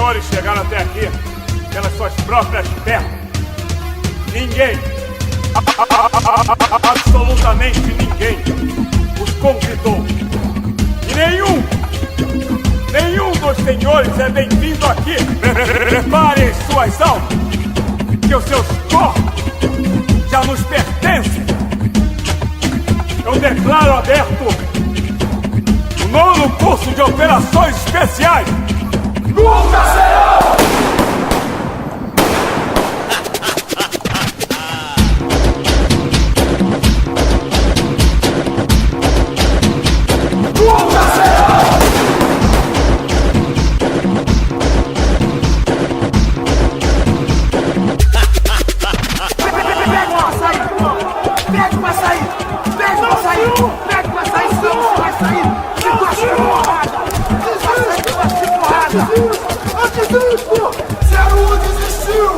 senhores chegaram até aqui pelas suas próprias pernas. Ninguém, absolutamente ninguém, os convidou. E nenhum dos senhores é bem-vindo aqui. Preparem suas almas, que os seus corpos já nos pertencem. Eu declaro aberto o nono curso de operações especiais. Nunca serão! Nunca serão! Pega o açaí! Pega o açaí! Pega o açaí! Pega o açaí, senão você vai sair! Se gosta de porrada! Se gosta de porrada! Desistiu! 01 desistiu!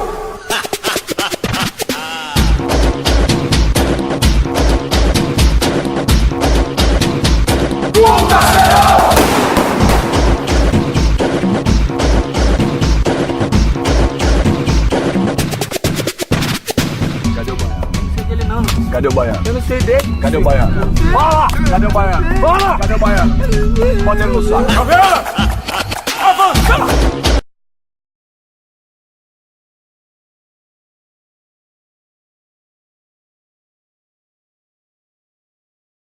Nunca serão! Cadê o baiano? Não sei dele não. Cadê o baiano? Eu não sei dele. Cadê o baiano? Fala! Cadê o baiano? Fala! Cadê o baiano? Bota ele no saco. Caveira!